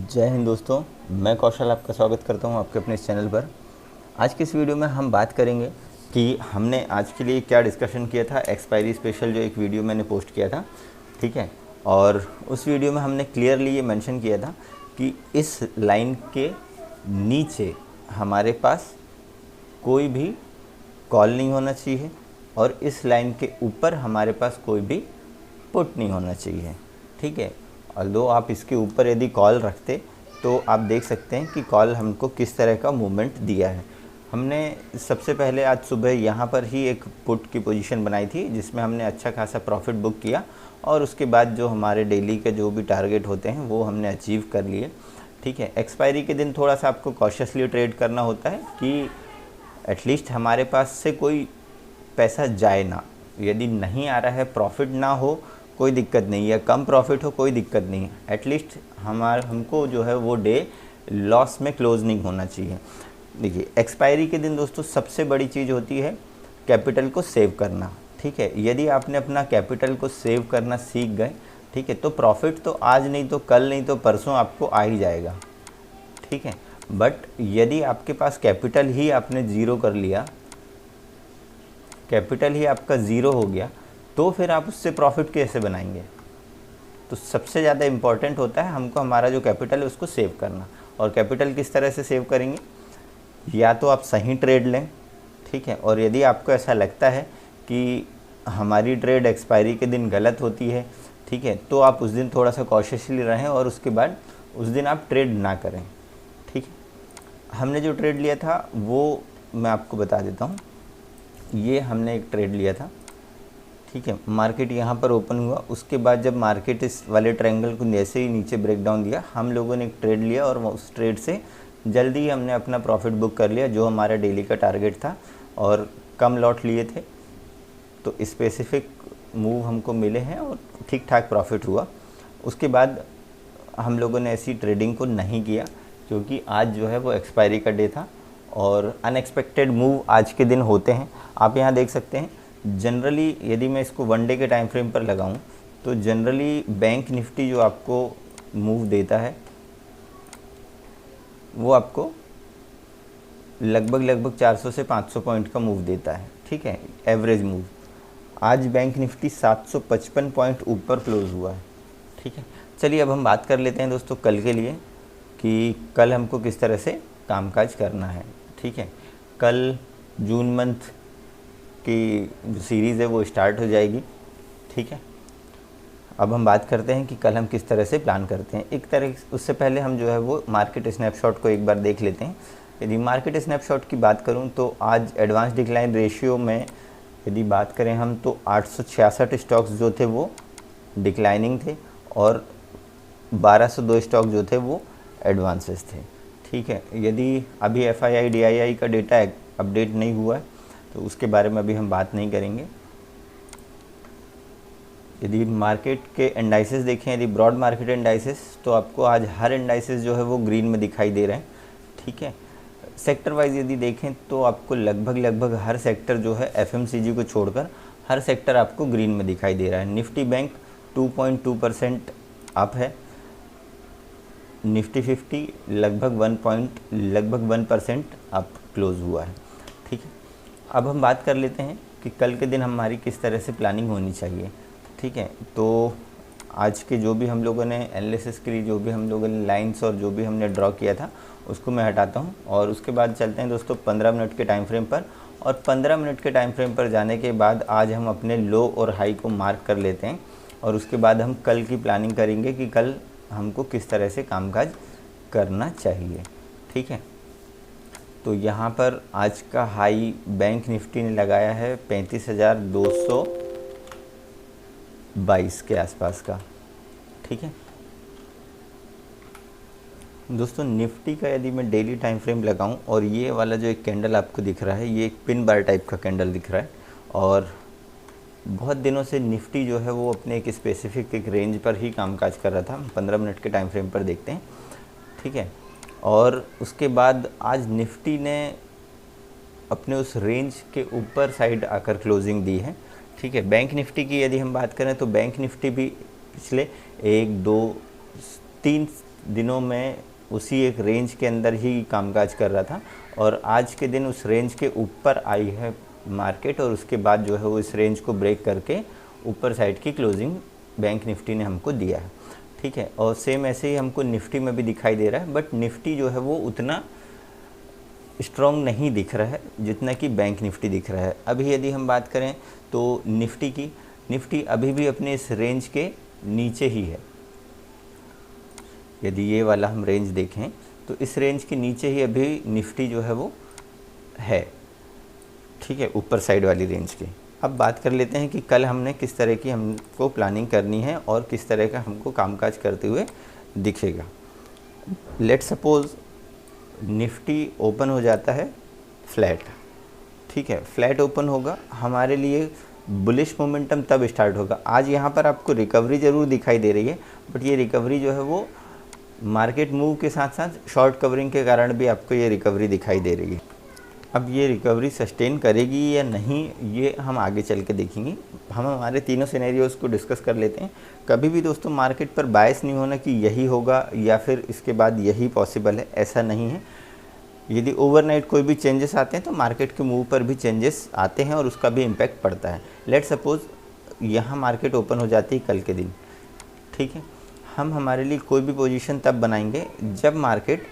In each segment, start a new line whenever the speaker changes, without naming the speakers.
जय हिंद दोस्तों, मैं कौशल आपका स्वागत करता हूं आपके अपने इस चैनल पर। आज की इस वीडियो में हम बात करेंगे कि हमने आज के लिए क्या डिस्कशन किया था। एक्सपायरी स्पेशल जो एक वीडियो मैंने पोस्ट किया था, ठीक है, और उस वीडियो में हमने क्लियरली ये मेंशन किया था कि इस लाइन के नीचे हमारे पास कोई भी कॉल नहीं होना चाहिए और इस लाइन के ऊपर हमारे पास कोई भी पुट नहीं होना चाहिए, ठीक है। ऑल्दो आप इसके ऊपर यदि कॉल रखते तो आप देख सकते हैं कि कॉल हमको किस तरह का मूवमेंट दिया है। हमने सबसे पहले आज सुबह यहाँ पर ही एक पुट की पोजीशन बनाई थी जिसमें हमने अच्छा खासा प्रॉफिट बुक किया और उसके बाद जो हमारे डेली के जो भी टारगेट होते हैं वो हमने अचीव कर लिए, ठीक है। एक्सपायरी के दिन थोड़ा सा आपको कॉशियसली ट्रेड करना होता है कि एटलीस्ट हमारे पास से कोई पैसा जाए ना। यदि नहीं आ रहा है, प्रॉफिट ना हो कोई दिक्कत नहीं है, कम प्रॉफिट हो कोई दिक्कत नहीं है, एटलीस्ट हमको जो है वो डे लॉस में क्लोज नहीं होना चाहिए। देखिए, एक्सपायरी के दिन दोस्तों सबसे बड़ी चीज़ होती है कैपिटल को सेव करना, ठीक है। यदि आपने अपना कैपिटल को सेव करना सीख गए, ठीक है, तो प्रॉफिट तो आज नहीं तो कल नहीं तो परसों आपको आ ही जाएगा, ठीक है। बट यदि आपके पास कैपिटल ही आपने ज़ीरो कर लिया, कैपिटल ही आपका ज़ीरो हो गया, तो फिर आप उससे प्रॉफिट कैसे बनाएंगे। तो सबसे ज़्यादा इम्पॉर्टेंट होता है हमको हमारा जो कैपिटल है उसको सेव करना। और कैपिटल किस तरह से सेव करेंगे, या तो आप सही ट्रेड लें, ठीक है, और यदि आपको ऐसा लगता है कि हमारी ट्रेड एक्सपायरी के दिन गलत होती है, ठीक है, तो आप उस दिन थोड़ा सा कॉशियसली रहें और उसके बाद उस दिन आप ट्रेड ना करें, ठीक है। हमने जो ट्रेड लिया था वो मैं आपको बता देता हूँ। ये हमने एक ट्रेड लिया था, ठीक है। मार्केट यहाँ पर ओपन हुआ, उसके बाद जब मार्केट इस वाले ट्रायंगल को जैसे ही नीचे ब्रेक डाउन दिया, हम लोगों ने एक ट्रेड लिया और उस ट्रेड से जल्दी ही हमने अपना प्रॉफिट बुक कर लिया जो हमारा डेली का टारगेट था, और कम लॉट लिए थे तो स्पेसिफिक मूव हमको मिले हैं और ठीक ठाक प्रॉफिट हुआ। उसके बाद हम लोगों ने ऐसी ट्रेडिंग को नहीं किया क्योंकि आज जो है वो एक्सपायरी का डे था और अनएक्सपेक्टेड मूव आज के दिन होते हैं। आप यहाँ देख सकते हैं, जनरली यदि मैं इसको वन डे के टाइम फ्रेम पर लगाऊं तो जनरली बैंक निफ्टी जो आपको मूव देता है वो आपको लगभग 400 से 500 पॉइंट का मूव देता है, ठीक है, एवरेज मूव। आज बैंक निफ्टी 755 पॉइंट ऊपर क्लोज हुआ है, ठीक है। चलिए अब हम बात कर लेते हैं दोस्तों कल के लिए कि कल हमको किस तरह से कामकाज करना है, ठीक है। कल जून मंथ की जो सीरीज़ है वो स्टार्ट हो जाएगी, ठीक है। अब हम बात करते हैं कि कल हम किस तरह से प्लान करते हैं। एक तरह उससे पहले हम जो है वो मार्केट स्नैपशॉट को एक बार देख लेते हैं। यदि मार्केट स्नैपशॉट की बात करूं तो आज एडवांस डिक्लाइन रेशियो में यदि बात करें हम तो 866 स्टॉक्स जो थे वो डिक्लाइनिंग थे और 1202 स्टॉक जो थे वो एडवांसेस थे, ठीक है। यदि अभी FII DII का डेटा अपडेट नहीं हुआ है तो उसके बारे में अभी हम बात नहीं करेंगे। यदि मार्केट के इंडाइसेस देखें, यदि ब्रॉड मार्केट इंडाइसेस, तो आपको आज हर इंडाइसेस जो है वो ग्रीन में दिखाई दे रहे हैं, ठीक है। सेक्टर वाइज यदि देखें तो आपको लगभग हर सेक्टर जो है FMCG को छोड़कर हर सेक्टर आपको ग्रीन में दिखाई दे रहा है। निफ्टी बैंक 2.2% अप है, निफ्टी 50 लगभग 1% अप क्लोज हुआ है, ठीक है। अब हम बात कर लेते हैं कि कल के दिन हमारी किस तरह से प्लानिंग होनी चाहिए, ठीक है। तो आज के जो भी हम लोगों ने एनालिसिस के लिए जो भी हम लोगों ने लाइंस और जो भी हमने ड्रॉ किया था उसको मैं हटाता हूं और उसके बाद चलते हैं दोस्तों 15 मिनट के टाइम फ्रेम पर। और 15 मिनट के टाइम फ्रेम पर जाने के बाद आज हम अपने लो और हाई को मार्क कर लेते हैं और उसके बाद हम कल की प्लानिंग करेंगे कि कल हमको किस तरह से कामकाज करना चाहिए, ठीक है। तो यहाँ पर आज का हाई बैंक निफ्टी ने लगाया है 35,222 के आसपास का, ठीक है। दोस्तों निफ्टी का यदि मैं डेली टाइम फ्रेम लगाऊं और ये वाला जो एक कैंडल आपको दिख रहा है ये एक पिन बार टाइप का कैंडल दिख रहा है और बहुत दिनों से निफ्टी जो है वो अपने एक स्पेसिफिक एक रेंज पर ही कामकाज कर रहा था। 15 मिनट के टाइम फ्रेम पर देखते हैं, ठीक है। और उसके बाद आज निफ्टी ने अपने उस रेंज के ऊपर साइड आकर क्लोजिंग दी है, ठीक है। बैंक निफ्टी की यदि हम बात करें तो बैंक निफ्टी भी पिछले 1 2 3 दिनों में उसी एक रेंज के अंदर ही कामकाज कर रहा था और आज के दिन उस रेंज के ऊपर आई है मार्केट और उसके बाद जो है वो इस रेंज को ब्रेक करके ऊपर साइड की क्लोजिंग बैंक निफ्टी ने हमको दिया है। ठीक है, और सेम ऐसे ही हमको निफ्टी में भी दिखाई दे रहा है, बट निफ्टी जो है वो उतना स्ट्रॉन्ग नहीं दिख रहा है जितना कि बैंक निफ्टी दिख रहा है। अभी यदि हम बात करें तो निफ्टी की, निफ्टी अभी भी अपने इस रेंज के नीचे ही है। यदि ये वाला हम रेंज देखें तो इस रेंज के नीचे ही अभी निफ्टी जो है वो है। ठीक है, ऊपर साइड वाली रेंज की। अब बात कर लेते हैं कि कल हमने किस तरह की हमको प्लानिंग करनी है और किस तरह का हमको कामकाज करते हुए दिखेगा। लेट सपोज़ निफ्टी ओपन हो जाता है फ्लैट। ठीक है, फ्लैट ओपन होगा, हमारे लिए बुलिश मोमेंटम तब स्टार्ट होगा। आज यहाँ पर आपको रिकवरी ज़रूर दिखाई दे रही है, बट ये रिकवरी जो है वो मार्केट मूव के साथ साथ शॉर्ट कवरिंग के कारण भी आपको ये रिकवरी दिखाई दे रही है। अब ये रिकवरी सस्टेन करेगी या नहीं, ये हम आगे चल के देखेंगे। हम हमारे तीनों सिनेरियोज़ को डिस्कस कर लेते हैं। कभी भी दोस्तों मार्केट पर बायस नहीं होना कि यही होगा या फिर इसके बाद यही पॉसिबल है, ऐसा नहीं है। यदि ओवरनाइट कोई भी चेंजेस आते हैं तो मार्केट के मूव पर भी चेंजेस आते हैं और उसका भी इम्पैक्ट पड़ता है। लेट सपोज़ यहाँ मार्केट ओपन हो जाती है कल के दिन। ठीक है, हम हमारे लिए कोई भी पोजीशन तब बनाएंगे जब मार्केट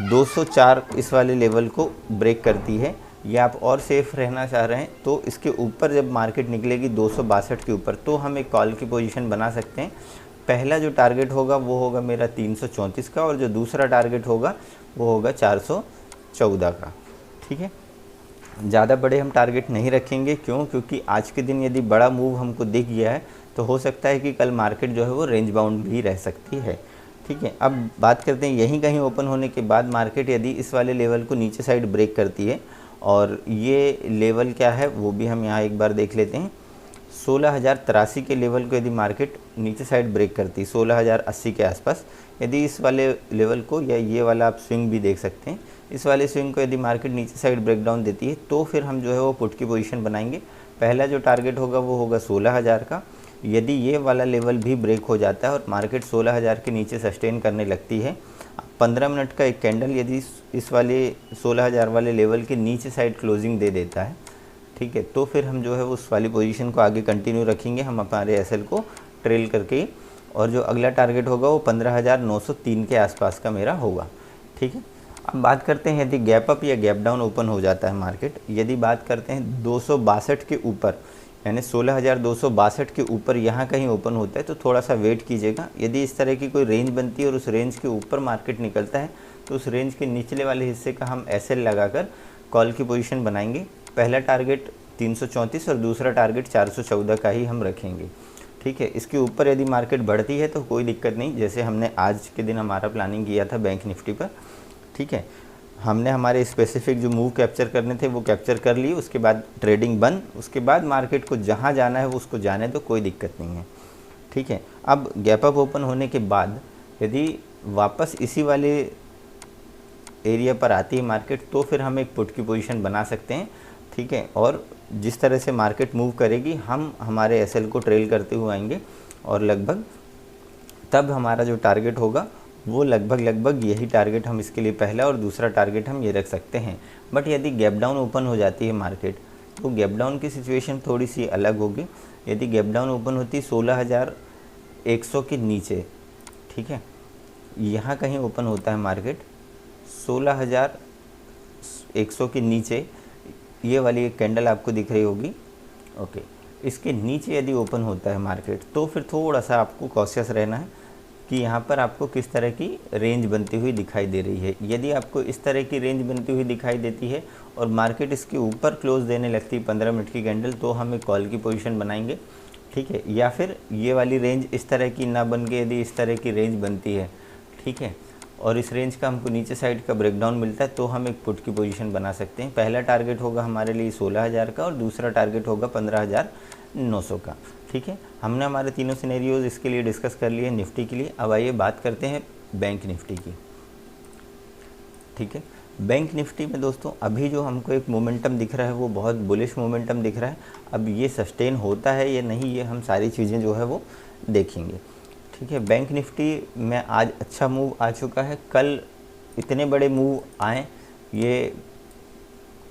204 इस वाले लेवल को ब्रेक करती है, या आप और सेफ रहना चाह रहे हैं तो इसके ऊपर जब मार्केट निकलेगी 262 के ऊपर, तो हम एक कॉल की पोजीशन बना सकते हैं। पहला जो टारगेट होगा वो होगा मेरा 334 का और जो दूसरा टारगेट होगा वो होगा 414 का। ठीक है, ज़्यादा बड़े हम टारगेट नहीं रखेंगे। क्यों? क्योंकि आज के दिन यदि बड़ा मूव हमको दिख गया है तो हो सकता है कि कल मार्केट जो है वो रेंज बाउंड भी रह सकती है। ठीक है, अब बात करते हैं यहीं कहीं ओपन होने के बाद मार्केट यदि इस वाले लेवल को नीचे साइड ब्रेक करती है, और ये लेवल क्या है वो भी हम यहाँ एक बार देख लेते हैं। 16,083 के लेवल को यदि मार्केट नीचे साइड ब्रेक करती है 16,080 के आसपास, यदि इस वाले लेवल को, या ये वाला आप स्विंग भी देख सकते हैं, इस वाले स्विंग को यदि मार्केट नीचे साइड ब्रेक डाउन देती है तो फिर हम जो है वो पुट की पोजीशन बनाएंगे। पहला जो टारगेट होगा वो होगा 16,000 का। यदि ये वाला लेवल भी ब्रेक हो जाता है और मार्केट 16,000 के नीचे सस्टेन करने लगती है, 15 मिनट का एक कैंडल यदि इस वाले 16,000 वाले लेवल के नीचे साइड क्लोजिंग दे देता है, ठीक है, तो फिर हम जो है उस वाली पोजीशन को आगे कंटिन्यू रखेंगे हम हमारे एसएल को ट्रेल करके, और जो अगला टारगेट होगा वो 15,903 के आसपास का मेरा होगा। ठीक है, अब बात करते हैं यदि गैप अप या गैप डाउन ओपन हो जाता है मार्केट, यदि बात करते हैं 262 के ऊपर, यानी 16,262 के ऊपर यहाँ कहीं ओपन होता है तो थोड़ा सा वेट कीजिएगा। यदि इस तरह की कोई रेंज बनती है और उस रेंज के ऊपर मार्केट निकलता है तो उस रेंज के निचले वाले हिस्से का हम एसएल लगाकर कॉल की पोजीशन बनाएंगे। पहला टारगेट 334 और दूसरा टारगेट 414 का ही हम रखेंगे। ठीक है, इसके ऊपर यदि मार्केट बढ़ती है तो कोई दिक्कत नहीं, जैसे हमने आज के दिन हमारा प्लानिंग किया था बैंक निफ्टी पर। ठीक है, हमने हमारे स्पेसिफिक जो मूव कैप्चर करने थे वो कैप्चर कर लिए, उसके बाद ट्रेडिंग बंद, उसके बाद मार्केट को जहाँ जाना है वो उसको जाने तो कोई दिक्कत नहीं है। ठीक है, अब गैप अप ओपन होने के बाद यदि वापस इसी वाले एरिया पर आती है मार्केट तो फिर हम एक पुट की पोजीशन बना सकते हैं। ठीक है, और जिस तरह से मार्केट मूव करेगी हम हमारे एसएल को ट्रेल करते हुए आएंगे और लगभग तब हमारा जो टारगेट होगा वो लगभग यही टारगेट हम इसके लिए पहला और दूसरा टारगेट हम ये रख सकते हैं। बट यदि गैप डाउन ओपन हो जाती है मार्केट तो गैप डाउन की सिचुएशन थोड़ी सी अलग होगी। यदि गैप डाउन ओपन होती 16,100 के नीचे, ठीक है, यहाँ कहीं ओपन होता है मार्केट 16,100 के नीचे, ये वाली एक कैंडल आपको दिख रही होगी, ओके, इसके नीचे यदि ओपन होता है मार्केट तो फिर थोड़ा सा आपको कॉशियस रहना है कि यहाँ पर आपको किस तरह की रेंज बनती हुई दिखाई दे रही है। यदि आपको इस तरह की रेंज बनती हुई दिखाई देती है और मार्केट इसके ऊपर क्लोज देने लगती है 15 मिनट की कैंडल, तो हम एक कॉल की पोजीशन बनाएंगे। ठीक है, या फिर ये वाली रेंज इस तरह की ना बन के यदि इस तरह की रेंज बनती है, ठीक है, और इस रेंज का हमको नीचे साइड का ब्रेकडाउन मिलता है तो हम एक पुट की पोजीशन बना सकते हैं। पहला टारगेट होगा हमारे लिए 16,000 का और दूसरा टारगेट होगा 15,900 का। ठीक है, हमने हमारे तीनों सिनेरियोज इसके लिए डिस्कस कर लिए निफ्टी के लिए। अब आइए बात करते हैं बैंक निफ्टी की। ठीक है, बैंक निफ्टी में दोस्तों अभी जो हमको एक मोमेंटम दिख रहा है वो बहुत बुलिश मोमेंटम दिख रहा है। अब ये सस्टेन होता है या नहीं, ये हम सारी चीज़ें जो है वो देखेंगे। ठीक है, बैंक निफ्टी में आज अच्छा मूव आ चुका है। कल इतने बड़े मूव आए ये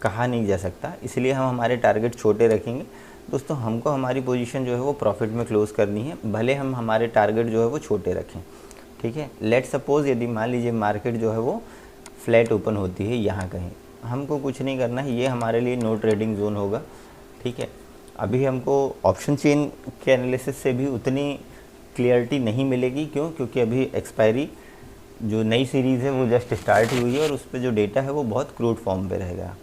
कहा नहीं जा सकता, इसलिए हम हमारे टारगेट छोटे रखेंगे। दोस्तों हमको हमारी पोजीशन जो है वो प्रॉफिट में क्लोज़ करनी है, भले हम हमारे टारगेट जो है वो छोटे रखें। ठीक है, लेट सपोज़ यदि मान लीजिए मार्केट जो है वो फ्लैट ओपन होती है यहाँ कहीं, हमको कुछ नहीं करना है, ये हमारे लिए नो ट्रेडिंग जोन होगा। ठीक है, अभी हमको ऑप्शन चेन के एनालिसिस से भी उतनी क्लियरिटी नहीं मिलेगी। क्यों? क्योंकि अभी एक्सपायरी जो नई सीरीज़ है वो जस्ट स्टार्ट हुई है और उस पर जो डेटा है वो बहुत क्रूड फॉर्म पे रहेगा।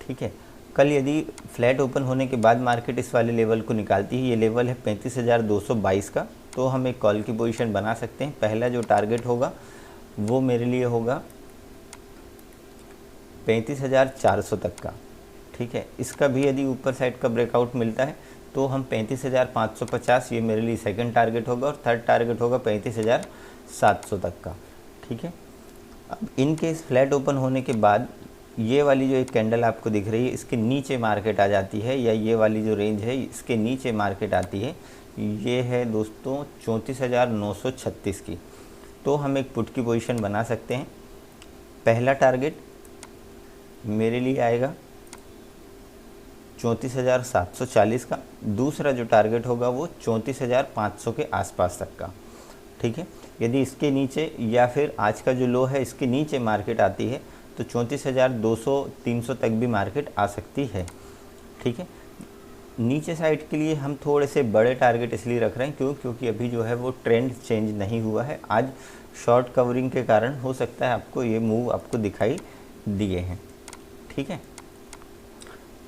ठीक है, कल यदि फ्लैट ओपन होने के बाद मार्केट इस वाले लेवल को निकालती है, ये लेवल है 35,222 का, तो हम एक कॉल की पोजीशन बना सकते हैं। पहला जो टारगेट होगा वो मेरे लिए होगा 35,400 तक का। ठीक है, इसका भी यदि ऊपर साइड का ब्रेकआउट मिलता है तो हम 35,550, ये मेरे लिए सेकंड टारगेट होगा, और थर्ड टारगेट होगा 35,700 तक का। ठीक है, अब इन केस फ्लैट ओपन होने के बाद ये वाली जो एक कैंडल आपको दिख रही है इसके नीचे मार्केट आ जाती है, या ये वाली जो रेंज है इसके नीचे मार्केट आती है, ये है दोस्तों 34,936 की, तो हम एक पुट की पोजीशन बना सकते हैं। पहला टारगेट मेरे लिए आएगा 34,740 का, दूसरा जो टारगेट होगा वो 34,500 के आसपास तक का। ठीक है, यदि इसके नीचे या फिर आज का जो लो है इसके नीचे मार्केट आती है तो 34,200-300 तक भी मार्केट आ सकती है। ठीक है, नीचे साइड के लिए हम थोड़े से बड़े टारगेट इसलिए रख रहे हैं क्योंकि अभी जो है वो ट्रेंड चेंज नहीं हुआ है। आज शॉर्ट कवरिंग के कारण हो सकता है आपको ये मूव आपको दिखाई दिए हैं। ठीक है,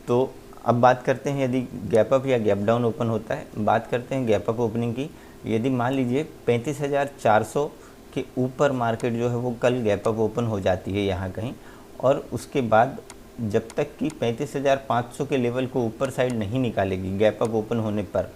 तो अब बात करते हैं यदि गैप अप या गैप डाउन ओपन होता है। बात करते हैं गैप अप ओपनिंग की। यदि मान लीजिए 35,400 के ऊपर मार्केट जो है वो कल गैप अप ओपन हो जाती है यहाँ कहीं, और उसके बाद जब तक कि 35,500 के लेवल को ऊपर साइड नहीं निकालेगी गैप अप ओपन होने पर,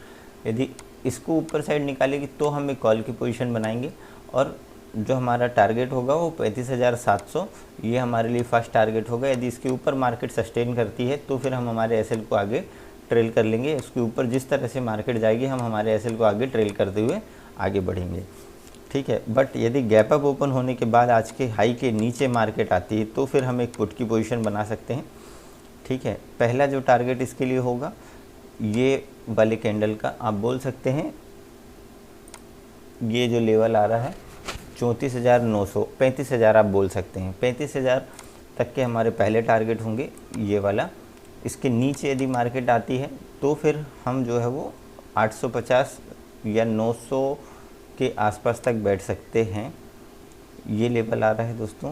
यदि इसको ऊपर साइड निकालेगी तो हम एक कॉल की पोजीशन बनाएंगे, और जो हमारा टारगेट होगा वो 35,700, ये हमारे लिए फर्स्ट टारगेट होगा। यदि इसके ऊपर मार्केट सस्टेन करती है तो फिर हम हमारे एसएल को आगे ट्रेल कर लेंगे। इसके ऊपर जिस तरह से मार्केट जाएगी हम हमारे एसएल को आगे ट्रेल करते हुए आगे बढ़ेंगे। ठीक है, बट यदि गैप अप ओपन होने के बाद आज के हाई के नीचे मार्केट आती है तो फिर हम एक पुट की पोजीशन बना सकते हैं। ठीक है, पहला जो टारगेट इसके लिए होगा ये वाले कैंडल का, आप बोल सकते हैं ये जो लेवल आ रहा है 34,900, 35,000 आप बोल सकते हैं, 35,000 तक के हमारे पहले टारगेट होंगे ये वाला। इसके नीचे यदि मार्केट आती है तो फिर हम जो है वो 850 या 900 के आसपास तक बैठ सकते हैं। ये लेवल आ रहा है दोस्तों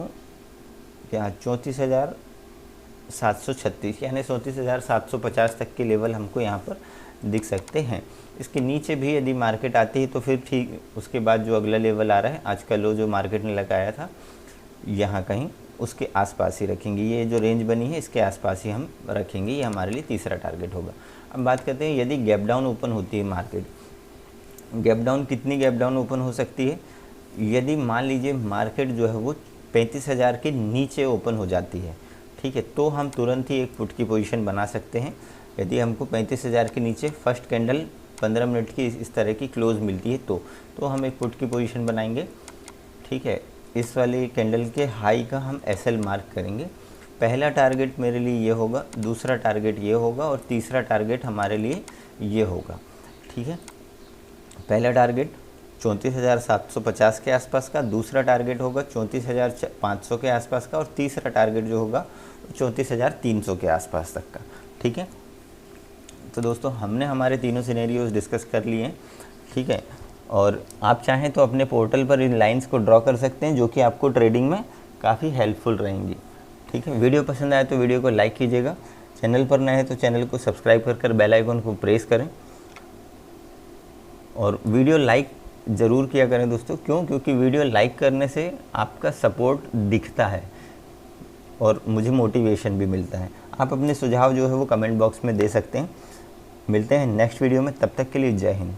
क्या 34,736, यानी 34,750 तक के लेवल हमको यहाँ पर दिख सकते हैं। इसके नीचे भी यदि मार्केट आती है तो फिर ठीक उसके बाद जो अगला लेवल आ रहा है आज का लो जो मार्केट ने लगाया था यहाँ कहीं उसके आसपास ही रखेंगे। ये जो रेंज बनी है इसके आसपास ही हम रखेंगे, ये हमारे लिए तीसरा टारगेट होगा। अब बात करते हैं यदि गैप डाउन ओपन होती है मार्केट, गैप डाउन कितनी गैप डाउन ओपन हो सकती है? यदि मान लीजिए मार्केट जो है वो 35,000 के नीचे ओपन हो जाती है, ठीक है, तो हम तुरंत ही एक पुट की पोजीशन बना सकते हैं। यदि हमको 35,000 के नीचे फर्स्ट कैंडल 15 मिनट की इस तरह की क्लोज मिलती है तो हम एक पुट की पोजीशन बनाएंगे। ठीक है, इस वाले कैंडल के हाई का हम एसएल मार्क करेंगे। पहला टारगेट मेरे लिए ये होगा, दूसरा टारगेट ये होगा और तीसरा टारगेट हमारे लिए ये होगा। ठीक है, पहला टारगेट 34,750 के आसपास का, दूसरा टारगेट होगा 34,500 के आसपास का, और तीसरा टारगेट जो होगा 34,300 के आसपास तक का। ठीक है, तो दोस्तों हमने हमारे तीनों सिनेरियोज डिस्कस कर लिए हैं। ठीक है, और आप चाहें तो अपने पोर्टल पर इन लाइंस को ड्रॉ कर सकते हैं जो कि आपको ट्रेडिंग में काफ़ी हेल्पफुल रहेंगी। ठीक है, वीडियो पसंद आए तो वीडियो को लाइक कीजिएगा, चैनल पर नए हैं तो चैनल को सब्सक्राइब कर बेल आइकन को प्रेस करें, और वीडियो लाइक ज़रूर किया करें दोस्तों। क्यों? क्योंकि वीडियो लाइक करने से आपका सपोर्ट दिखता है और मुझे मोटिवेशन भी मिलता है। आप अपने सुझाव जो है वो कमेंट बॉक्स में दे सकते हैं। मिलते हैं नेक्स्ट वीडियो में, तब तक के लिए जय हिंद।